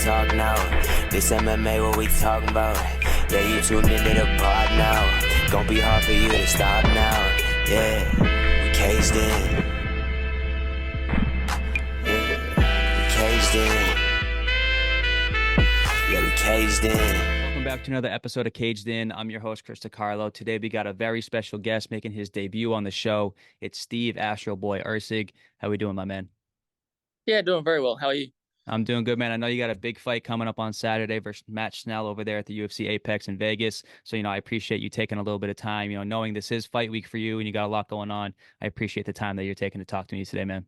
talk now. This MMA, what we talking about? Yeah, you tuned into the pod now. Gonna be hard for you to stop now. Yeah, we caged in. Yeah, we caged in. Yeah, we caged in. Welcome back to another episode of Caged In. I'm your host, Chris DiCarlo. Today we got a very special guest making his debut on the show. It's Steve Astro Boy Erceg. How we doing, my man? Yeah, doing very well. How are you? I'm doing good, man. I know you got a big fight coming up on Saturday versus Matt Schnell over there at the UFC Apex in Vegas. So, I appreciate you taking a little bit of time, knowing this is fight week for you and you got a lot going on. I appreciate the time that you're taking to talk to me today, man.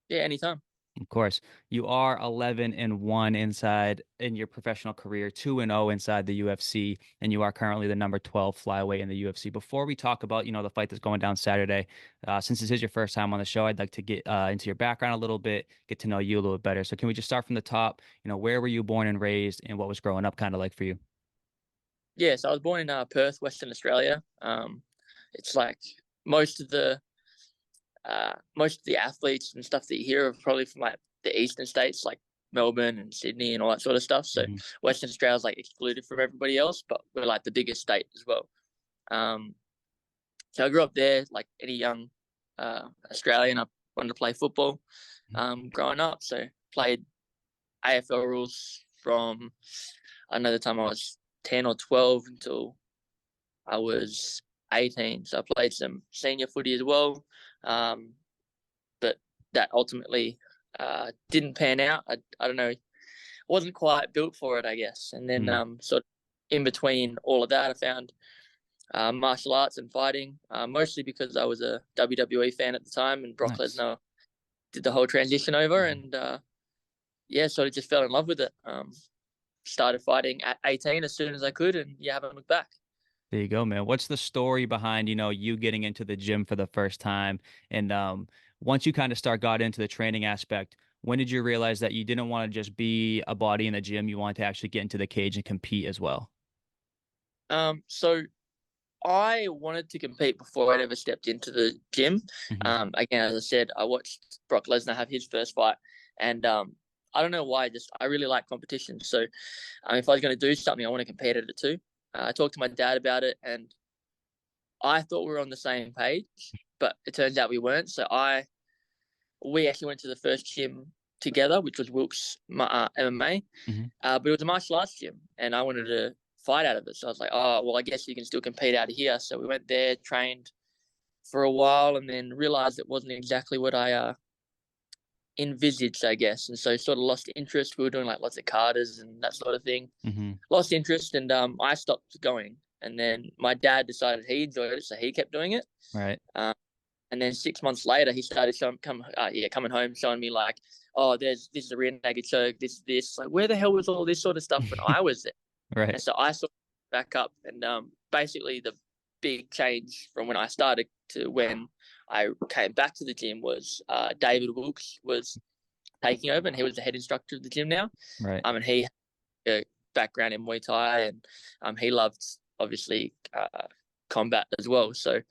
Yeah, anytime. Of course, you are 11-1 inside in your professional career, 2-0 inside the UFC, and you are currently the number 12 flyweight in the UFC. Before we talk about, the fight that's going down Saturday, since this is your first time on the show, I'd like to get into your background a little bit, get to know you a little bit better. So can we just start from the top? Where were you born and raised, and what was growing up kind of like for you? Yeah, so I was born in Perth, Western Australia. It's like most of the athletes and stuff that you hear are probably from like the eastern states, like Melbourne and Sydney and all that sort of stuff. So Western Australia's like excluded from everybody else, but we're like the biggest state as well. So I grew up there, like any young Australian. I wanted to play football growing up, so played AFL rules from I know the time I was 10 or 12 until I was 18. So I played some senior footy as well. But that ultimately didn't pan out. I don't know, wasn't quite built for it, I guess. And then sort of in between all of that, I found martial arts and fighting, mostly because I was a WWE fan at the time, and Brock Lesnar did the whole transition over, and sort of just fell in love with it. Started fighting at 18 as soon as I could, and haven't looked back. There you go, man. What's the story behind, you getting into the gym for the first time? And once you kind of got into the training aspect, when did you realize that you didn't want to just be a body in the gym, you wanted to actually get into the cage and compete as well? So I wanted to compete before I'd ever stepped into the gym. Again, as I said, I watched Brock Lesnar have his first fight, and I don't know why, I really like competition. So if I was going to do something, I want to compete at it too. I talked to my dad about it, and I thought we were on the same page, but it turns out we weren't. So we actually went to the first gym together, which was Wilkes MMA, but it was a martial arts gym, and I wanted to fight out of it. So I was like, oh, well, I guess you can still compete out of here. So we went there, trained for a while, and then realized it wasn't exactly what I envisaged, I guess. And so sort of lost interest. We were doing like lots of Carters and that sort of thing. Lost interest, and I stopped going. And then my dad decided he enjoyed it, so he kept doing it. Right. And then 6 months later, he started coming home, showing me like, oh, this is a rear naked choke, this. Like, where the hell was all this sort of stuff when I was there? Right. And so I sort of back up, and basically the big change from when I started to when I came back to the gym was David Wilkes was taking over, and he was the head instructor of the gym now. Right. And he had a background in Muay Thai, and he loved obviously combat as well. So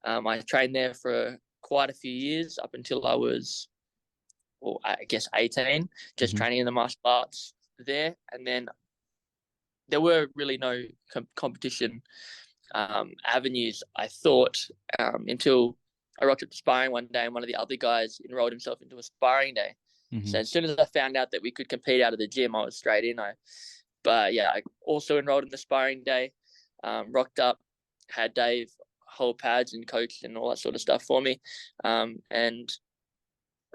I trained there for quite a few years up until I was, well, I guess 18, just training in the martial arts there, and then there were really no competition avenues, I thought, until I rocked up to sparring one day, and one of the other guys enrolled himself into a sparring day. So as soon as I found out that we could compete out of the gym, I was straight in. I also enrolled in the sparring day, rocked up, had Dave hold pads and coach and all that sort of stuff for me. And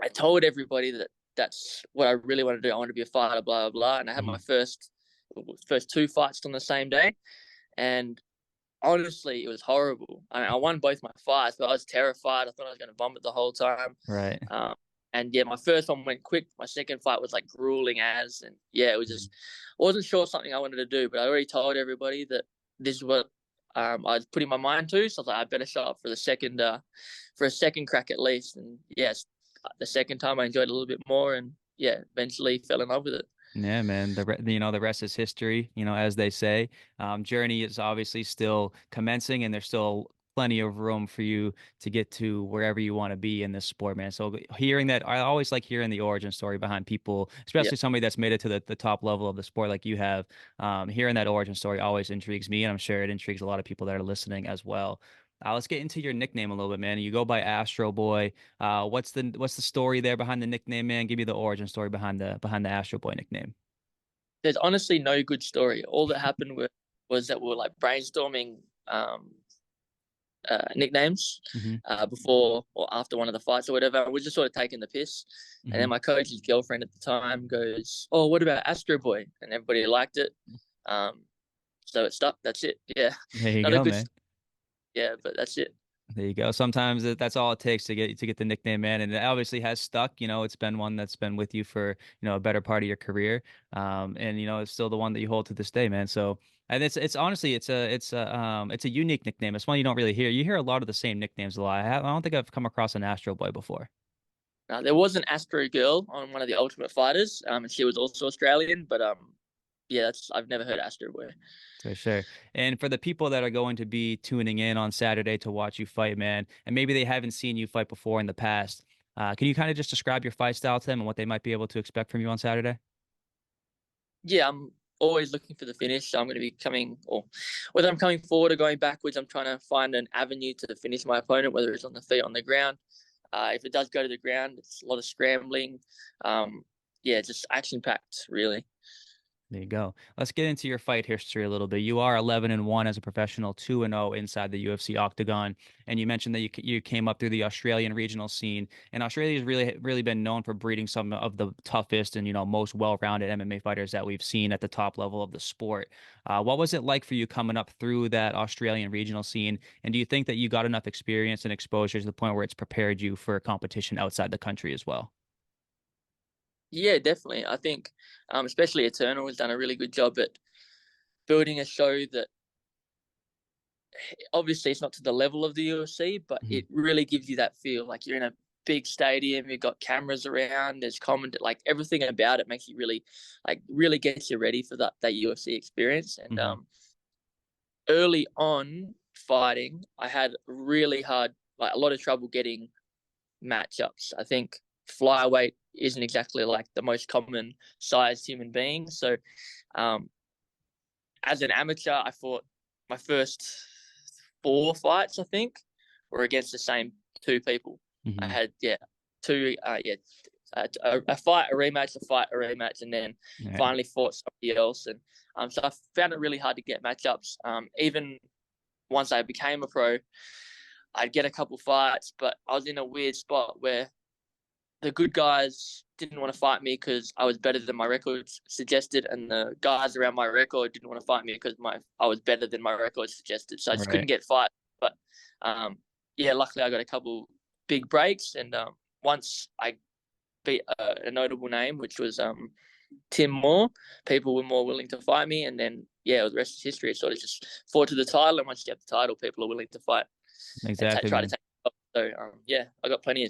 I told everybody that that's what I really want to do. I want to be a fighter, blah, blah, blah. And I had my first 2 fights on the same day. And honestly, it was horrible. I mean, I won both my fights, but I was terrified. I thought I was going to vomit the whole time. Right. And my first one went quick. My second fight was like grueling as, and it was just, I wasn't sure something I wanted to do, but I already told everybody that this is what I was putting my mind to. So I was like, I better show up for the second, for a second crack at least. And yes, the second time I enjoyed it a little bit more, and eventually fell in love with it. Yeah, man. The rest is history, as they say. Journey is obviously still commencing, and there's still plenty of room for you to get to wherever you want to be in this sport, man. So hearing that, I always like hearing the origin story behind people, Yeah. especially somebody that's made it to the top level of the sport like you have. Hearing that origin story always intrigues me, and I'm sure it intrigues a lot of people that are listening as well. Let's get into your nickname a little bit, man. You go by Astro Boy. What's the story there behind the nickname, man? Give me the origin story behind the Astro Boy nickname. There's honestly no good story. All that happened was that we were like brainstorming nicknames Hmm. before or after one of the fights or whatever. We're just sort of taking the piss. And then Hmm. my coach's girlfriend at the time goes, "Oh, what about Astro Boy?" And everybody liked it. So it stuck. That's it. Yeah. There you Not a go, good, man. yeah, but that's it. There you go. Sometimes that's all it takes to get the nickname, man, and it obviously has stuck. It's been one that's been with you for a better part of your career, and it's still the one that you hold to this day, man. So, and it's honestly it's a unique nickname. It's one you don't really hear. You hear a lot of the same nicknames a lot. I don't think I've come across an Astro Boy before. There was an Astro girl on one of the Ultimate Fighters, and she was also Australian. But yeah, I've never heard Astro Boy. For sure. And for the people that are going to be tuning in on Saturday to watch you fight, man, and maybe they haven't seen you fight before in the past, can you kind of just describe your fight style to them and what they might be able to expect from you on Saturday? Yeah, I'm always looking for the finish. So I'm going to be or whether I'm coming forward or going backwards, I'm trying to find an avenue to finish my opponent, whether it's on the feet, on the ground. If it does go to the ground, it's a lot of scrambling. Yeah, just action packed, really. There you go. Let's get into your fight history a little bit. You are 11-1 as a professional, 2-0 inside the UFC octagon, and you mentioned that you came up through the Australian regional scene. And Australia has really been known for breeding some of the toughest and most well-rounded MMA fighters that we've seen at the top level of the sport. What was it like for you coming up through that Australian regional scene? And do you think that you got enough experience and exposure to the point where it's prepared you for competition outside the country as well? Yeah, definitely. I think, especially Eternal has done a really good job at building a show that obviously it's not to the level of the UFC, but Mhm. it really gives you that feel like you're in a big stadium. You've got cameras around. There's comment, like everything about it makes you really gets you ready for that UFC experience. And Mhm. early on fighting, I had really hard, like a lot of trouble getting matchups. I think flyweight isn't exactly like the most common sized human being. So, um, as an amateur, I fought my first 4 fights, I think, were against the same 2 people. I Mhm. had, two, a fight, a rematch, a fight, a rematch, and then Yeah. finally fought somebody else. And so I found it really hard to get matchups. Even once I became a pro, I'd get a couple fights, but I was in a weird spot where the good guys didn't want to fight me because I was better than my record suggested, and the guys around my record didn't want to fight me because I was better than my record suggested. So I just couldn't Right. get fight. But yeah, luckily I got a couple big breaks, and once I beat a notable name, which was Tim Moore, people were more willing to fight me, and then yeah, the rest is history. It sort of just fought to the title, and once you get the title, people are willing to fight and Exactly, try to man. take it off. So yeah, I got plenty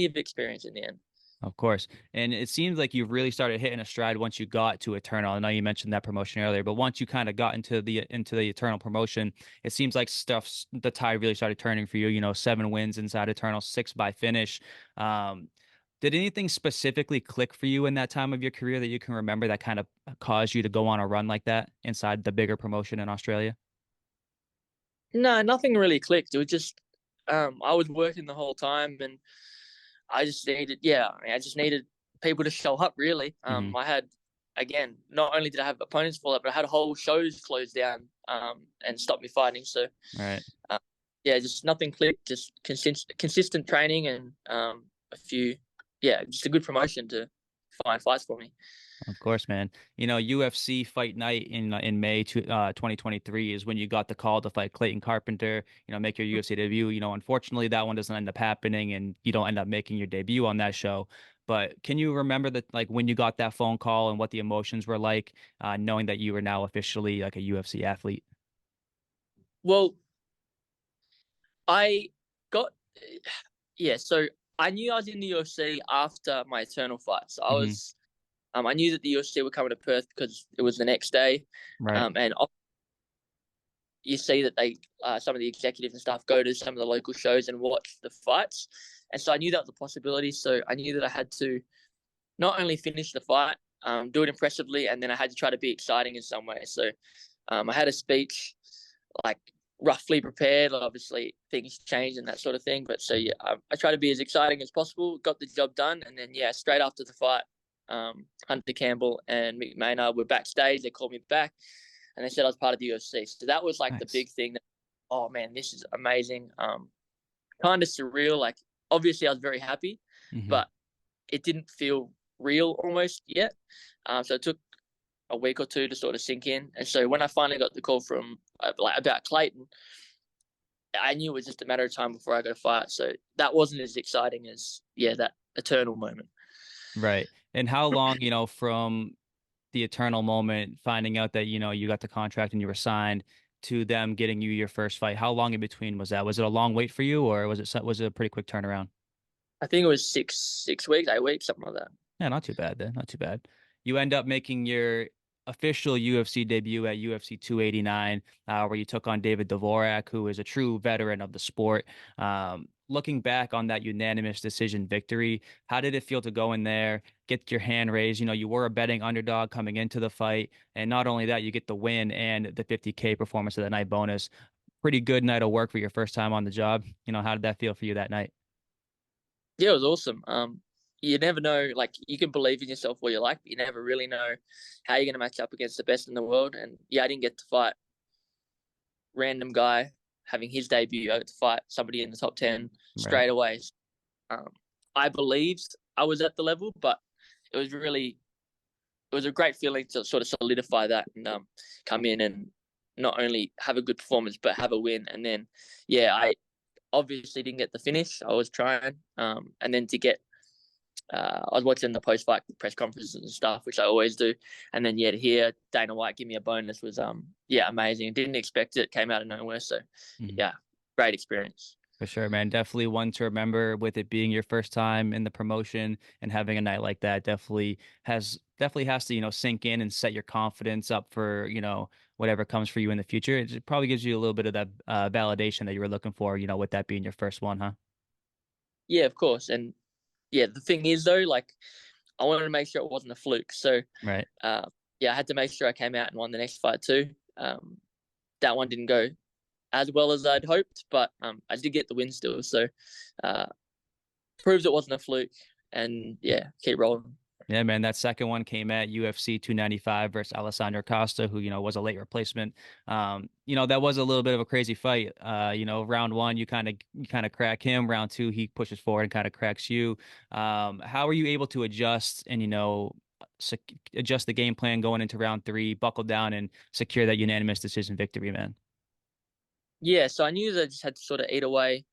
of experience in the end. Of course. And it seems like you've really started hitting a stride once you got to Eternal. I know you mentioned that promotion earlier, but once you kind of got into the Eternal promotion, it seems like the tide really started turning for you. 7 wins inside Eternal, 6 by finish. Um, did anything specifically click for you in that time of your career that you can remember that kind of caused you to go on a run like that inside the bigger promotion in Australia? No, nothing really clicked. It was just I was working the whole time, and I just needed people to show up. Really, Hmm. I had again. Not only did I have opponents fall up, but I had whole shows closed down and stop me fighting. So Right. uh, yeah, just nothing clicked. Just consistent training and a few, just a good promotion to find fights for me. Of course, man. UFC Fight Night in May 2023 is when you got the call to fight Clayton Carpenter, make your UFC debut. Unfortunately, that one doesn't end up happening and you don't end up making your debut on that show. But can you remember that, like, when you got that phone call and what the emotions were like, knowing that you were now officially like a UFC athlete? Well, I got So I knew I was in the UFC after my Eternal fight. So Hmm. I knew that the UFC were coming to Perth because it was the next day. Right. And you see that they some of the executives and stuff go to some of the local shows and watch the fights, and so I knew that was a possibility. So I knew that I had to not only finish the fight, do it impressively, and then I had to try to be exciting in some way. So I had a speech like roughly prepared. Obviously, things change and that sort of thing. But so yeah, I try to be as exciting as possible. Got the job done, and then yeah, straight after the fight, Hunter Campbell and Mick Maynard were backstage. They called me back, and they said I was part of the UFC. So that was like Nice. the big thing. That, oh man, this is amazing. Kind of surreal. Like obviously, I was very happy, but it didn't feel real almost yet. So it took a week or two to sort of sink in. And so when I finally got the call from about Clayton, I knew it was just a matter of time before I got a fight. So that wasn't as exciting as that eternal moment. Right. And how long, from the eternal moment, finding out that, you got the contract and you were signed to them getting you your first fight, how long in between was that? Was it a long wait for you, or was it a pretty quick turnaround? I think it was 6 weeks, 8 weeks, something like that. Yeah, not too bad then. Not too bad. You end up making your official UFC debut at UFC 289, where you took on David Dvorak, who is a true veteran of the sport. Looking back on that unanimous decision victory, how did it feel to go in there, get your hand raised? You were a betting underdog coming into the fight, and not only that, you get the win and the 50K performance of the night bonus. Pretty good night of work for your first time on the job. How did that feel for you that night? Yeah, it was awesome. You never know, like you can believe in yourself all you like, but you never really know how you're going to match up against the best in the world. And yeah, I didn't get to fight random guy having his debut. I got to fight somebody in the top 10 straight away. I believed I was at the level, but it was a great feeling to sort of solidify that and come in and not only have a good performance, but have a win. And then, yeah, I obviously didn't get the finish. I was trying. And then to get, I was watching the post-fight press conferences and stuff, which I always do. And then, yeah, to hear Dana White give me a bonus was, amazing. Didn't expect it. Came out of nowhere. So, yeah, great experience. For sure, man. Definitely one to remember, with it being your first time in the promotion and having a night like that. Definitely has to, sink in and set your confidence up for, whatever comes for you in the future. It probably gives you a little bit of that validation that you were looking for, with that being your first one, huh? Yeah, of course. And yeah, the thing is though, like I wanted to make sure it wasn't a fluke. So, Right. I had to make sure I came out and won the next fight too. That one didn't go as well as I'd hoped, but I did get the win still. So, proves it wasn't a fluke, and yeah, keep rolling. Yeah, man, that second one came at UFC 295 versus Alessandro Costa, who, was a late replacement. That was a little bit of a crazy fight. Round one, you kind of crack him. Round two, he pushes forward and kind of cracks you. How are you able to adjust and, adjust the game plan going into round three, buckle down and secure that unanimous decision victory, man? Yeah, so I knew that I just had to sort of eat away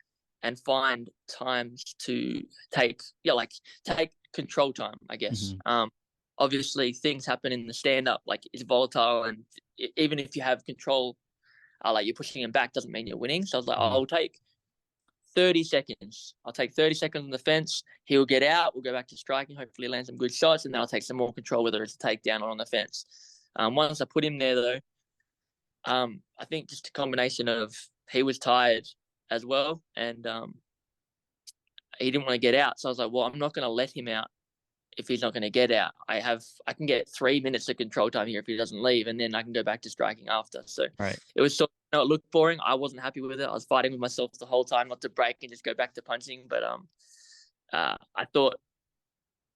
and find times to take control time, I guess. Obviously things happen in the stand up, like it's volatile, and even if you have control, like you're pushing him back doesn't mean you're winning. So I was like, I'll take 30 seconds. I'll take 30 seconds on the fence. He'll get out. We'll go back to striking, hopefully land some good shots, and then I'll take some more control, whether it's a takedown or on the fence. Once I put him there though, I think just a combination of he was tired as well, and he didn't want to get out. So I was like, well, I'm not going to let him out if he's not going to get out. I can get 3 minutes of control time here if he doesn't leave, and then I can go back to striking after. So It was sort of, it looked boring. I wasn't happy with it. I was fighting with myself the whole time not to break and just go back to punching. But I thought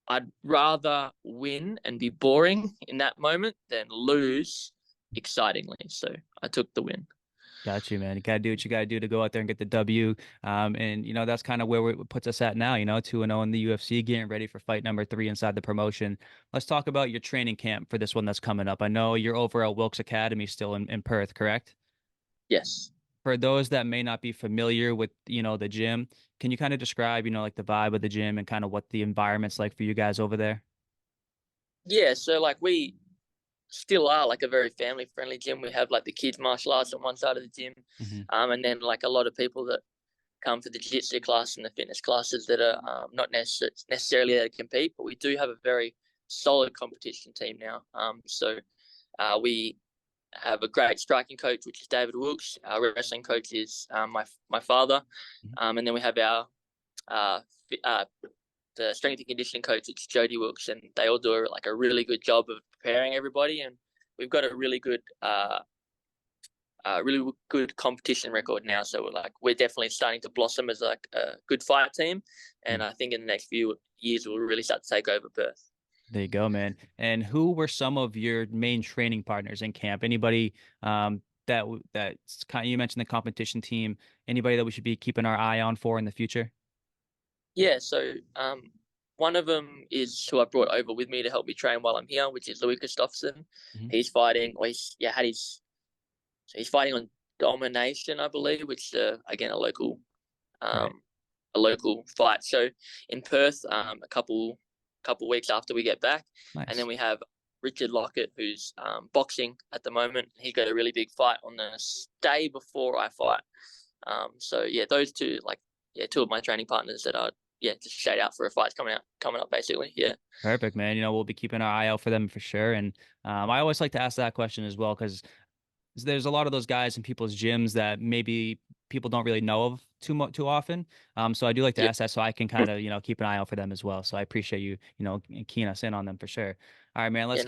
I'd rather win and be boring in that moment than lose excitingly. So I took the win. Got you, man. You got to do what you got to do to go out there and get the W. And, that's kind of where it puts us at now, 2-0 in the UFC, getting ready for fight number 3 inside the promotion. Let's talk about your training camp for this one that's coming up. I know you're over at Wilkes Academy still in Perth, correct? Yes. For those that may not be familiar with, the gym, can you kind of describe, like the vibe of the gym and kind of what the environment's like for you guys over there? Yeah. So like we still are like a very family friendly gym. We have like the kids martial arts on one side of the gym. And then like a lot of people that come for the jiu-jitsu class and the fitness classes that are not necessarily there to compete, but we do have a very solid competition team now. So we have a great striking coach, which is David Wilkes. Our wrestling coach is my father, and then we have our the strength and conditioning coach, it's Jody Wilkes, and they all do a really good job of preparing everybody. And we've got a really good competition record now. So we're definitely starting to blossom as a good fight team. And I think in the next few years we'll really start to take over Perth. There you go, man. And who were some of your main training partners in camp? Anybody that's kind of, you mentioned the competition team. Anybody that we should be keeping our eye on for in the future? Yeah, so one of them is who I brought over with me to help me train while I'm here, which is Louis Gustafsson. He's fighting, he's fighting on Domination, I believe, which again a local fight show in Perth. A couple weeks after we get back, Nice. And then we have Richard Lockett, who's boxing at the moment. He got a really big fight on the day before I fight. So yeah, those two two of my training partners that are just shout out for a fight coming up basically. Yeah. Perfect, man. We'll be keeping our eye out for them for sure. And I always like to ask that question as well, because there's a lot of those guys in people's gyms that maybe people don't really know of too often. So I do like to ask that so I can kind of, keep an eye out for them as well. So I appreciate you, keying us in on them for sure. All right, man, let's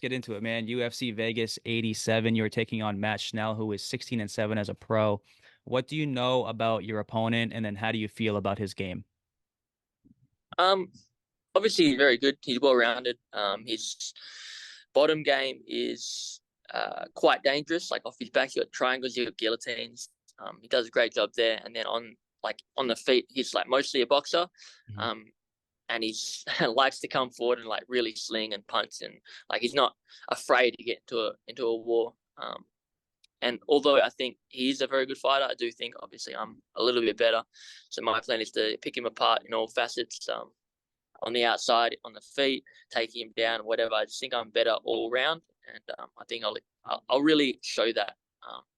get into it, man. UFC Vegas 87, you were taking on Matt Schnell, who is 16-7 as a pro. What do you know about your opponent, and then how do you feel about his game? Obviously he's very good. He's well-rounded. His bottom game is quite dangerous. Like off his back, you got triangles, you got guillotines. He does a great job there. And then on the feet, he's mostly a boxer. And he's likes to come forward and really sling and punch, and he's not afraid to get into a war. And although I think he is a very good fighter, I do think obviously I'm a little bit better. So my plan is to pick him apart in all facets, on the outside, on the feet, taking him down, whatever. I just think I'm better all around, and I think I'll really show that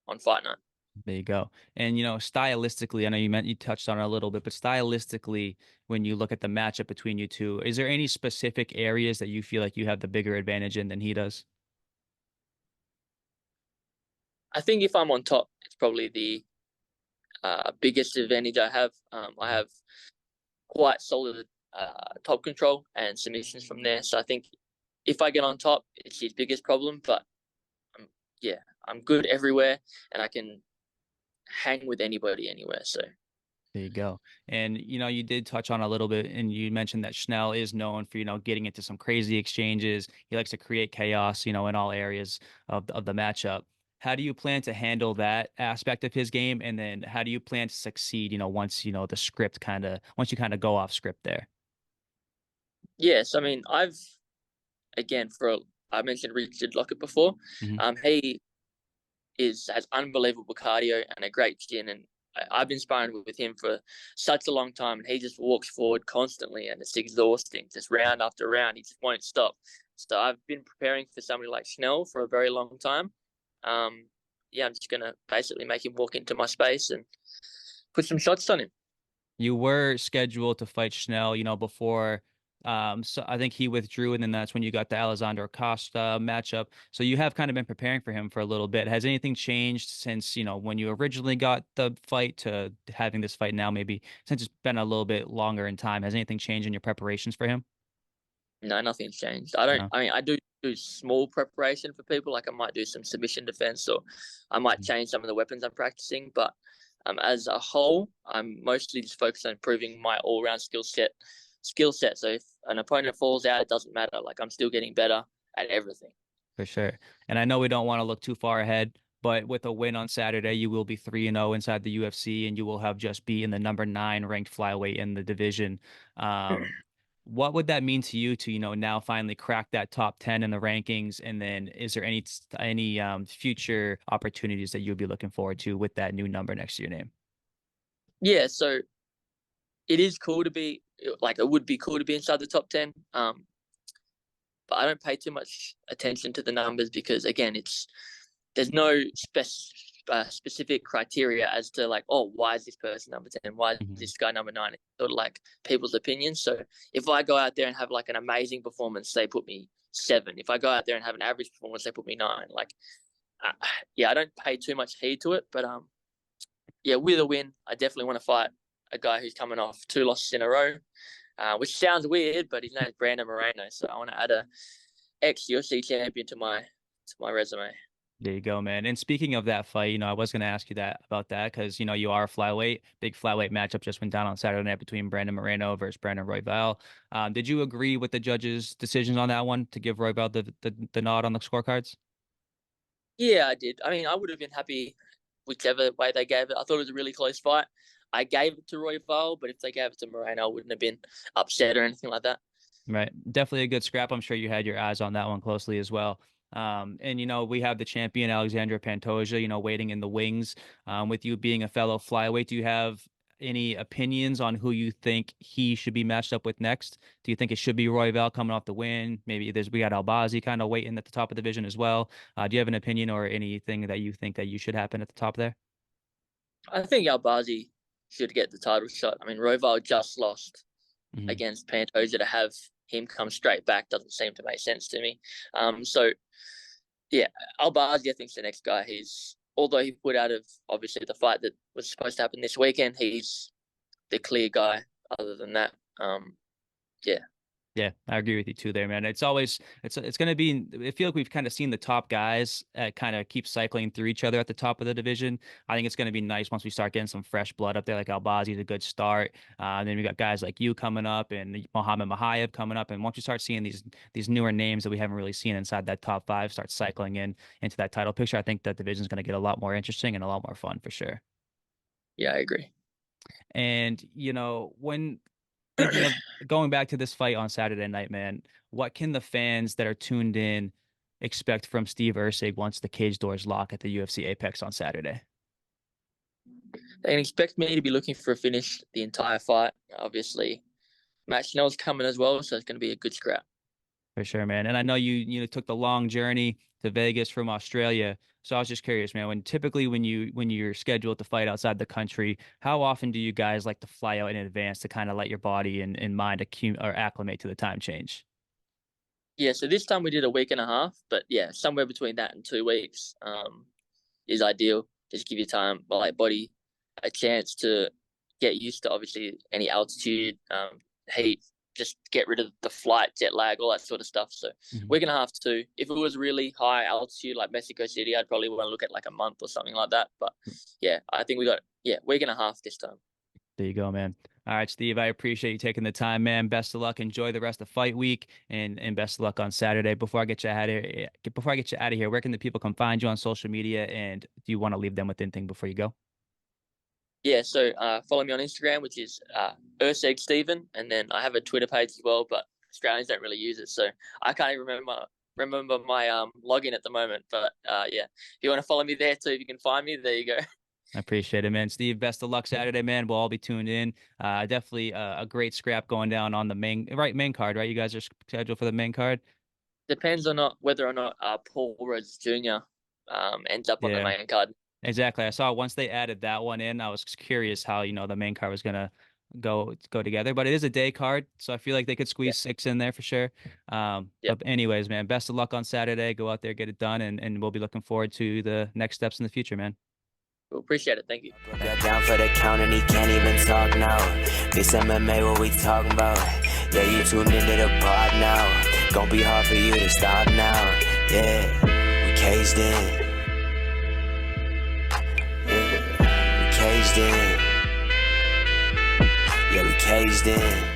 on fight night. There you go. And stylistically, I know you touched on it a little bit, but stylistically, when you look at the matchup between you two, is there any specific areas that you feel like you have the bigger advantage in than he does? I think if I'm on top, it's probably the biggest advantage I have. I have quite solid top control and submissions from there. So I think if I get on top, it's his biggest problem. But I'm good everywhere, and I can hang with anybody anywhere. So there you go. And you did touch on a little bit, and you mentioned that Schnell is known for getting into some crazy exchanges. He likes to create chaos, in all areas of the matchup. How do you plan to handle that aspect of his game? And then how do you plan to succeed, once, the script once you go off script there? Yes. I mean, I mentioned Richard Lockett before. He has unbelievable cardio and a great chin. And I've been sparring with him for such a long time, and he just walks forward constantly, and it's exhausting, just round after round. He just won't stop. So I've been preparing for somebody like Schnell for a very long time. I'm just going to basically make him walk into my space and put some shots on him. You were scheduled to fight Schnell, before. So I think he withdrew, and then that's when you got the Alessandro Costa matchup. So you have kind of been preparing for him for a little bit. Has anything changed since, when you originally got the fight to having this fight now, maybe since it's been a little bit longer in time? Has anything changed in your preparations for him? No, nothing's changed. I do small preparation for people. I might do some submission defense, or I might change some of the weapons I'm practicing. But as a whole, I'm mostly just focused on improving my all-round skill set. So if an opponent falls out, it doesn't matter. I'm still getting better at everything. For sure. And I know we don't want to look too far ahead, but with a win on Saturday, you will be 3-0 inside the UFC, and you will have just be in the number 9 ranked flyweight in the division. What would that mean to you to, now finally crack that top 10 in the rankings? And then is there any future opportunities that you'd be looking forward to with that new number next to your name? Yeah, so it is cool to be, it would be cool to be inside the top 10. But I don't pay too much attention to the numbers because, again, there's no specific criteria as to why is this person number 10? Why is this guy number 9? It's sort of people's opinions. So if I go out there and have an amazing performance, they put me 7. If I go out there and have an average performance, they put me 9. yeah, I don't pay too much heed to it, but yeah, with a win, I definitely want to fight a guy who's coming off 2 losses in a row, which sounds weird, but his name is Brandon Moreno. So I want to add a ex-UFC champion to my resume. There you go, man. And speaking of that fight, I was going to ask you that about that because, you are a flyweight. Big flyweight matchup just went down on Saturday night between Brandon Moreno versus Brandon Royval. Did you agree with the judges' decisions on that one to give Royval the nod on the scorecards? Yeah, I did. I mean, I would have been happy whichever way they gave it. I thought it was a really close fight. I gave it to Royval, but if they gave it to Moreno, I wouldn't have been upset or anything like that. Right. Definitely a good scrap. I'm sure you had your eyes on that one closely as well. And we have the champion Alexandra Pantoja, waiting in the wings. With you being a fellow flyweight, do you have any opinions on who you think he should be matched up with next? Do you think it should be Royval coming off the win? Maybe we got Albazi kind of waiting at the top of the division as well. Do you have an opinion or anything that you think that you should happen at the top there? I think Albazi should get the title shot. I mean, Royval just lost Mhm. against Pantoja. To have him come straight back doesn't seem to make sense to me. So yeah, Albazi, I think, is the next guy. Although he put out of obviously the fight that was supposed to happen this weekend, he's the clear guy. Other than that, yeah. Yeah, I agree with you too there, man. It's going to be, I feel like we've kind of seen the top guys kind of keep cycling through each other at the top of the division. I think it's going to be nice once we start getting some fresh blood up there, like Albazi's a good start. Then we got guys like you coming up and Mohammed Mahayev coming up. And once you start seeing these newer names that we haven't really seen inside that top 5 start cycling into that title picture, I think that division is going to get a lot more interesting and a lot more fun for sure. Yeah, I agree. And, when thinking of going back to this fight on Saturday night, man, what can the fans that are tuned in expect from Steve Erceg once the cage doors lock at the UFC Apex on Saturday? They can expect me to be looking for a finish the entire fight. Obviously, Matt Schnell's coming as well, so it's going to be a good scrap. For sure, man. And I know you took the long journey to Vegas from Australia. So I was just curious, man, when you're scheduled to fight outside the country, how often do you guys like to fly out in advance to kind of let your body and mind acclimate to the time change? Yeah, so this time we did a week and a half, but yeah, somewhere between that and 2 weeks is ideal. Just give your body a chance to get used to obviously any altitude, heat, just get rid of the flight, jet lag, all that sort of stuff. So week and a half too. If it was really high altitude like Mexico City, I'd probably want to look at like a month or something like that. But yeah, I think we got week and a half this time. There you go, man. All right, Steve, I appreciate you taking the time, man. Best of luck. Enjoy the rest of fight week and best of luck on Saturday. Before I get you out of here, where can the people come find you on social media? And do you want to leave them with anything before you go? Yeah, so follow me on Instagram, which is Erceg Stephen, and then I have a Twitter page as well, but Australians don't really use it, so I can't even remember my login at the moment. But yeah, if you want to follow me there too, if you can find me, there you go. I appreciate it, man. Steve, best of luck Saturday, man. We'll all be tuned in. Definitely a great scrap going down on the main card, right? You guys are scheduled for the main card. Depends on whether or not Paul Rhodes Jr. Ends up on the main card. Exactly. I saw once they added that one in, I was curious how, the main card was gonna go together. But it is a day card, so I feel like they could squeeze 6 in there for sure. But anyways, man, best of luck on Saturday. Go out there, get it done, and we'll be looking forward to the next steps in the future, man. We'll appreciate it. Thank you. Got down for the count and he can't even talk now. This MMA, what we talking about? Yeah, you tuned into the pod now. Gonna be hard for you to stop now. Yeah, we caged in. Yeah, we caged in. Yeah, we caged in.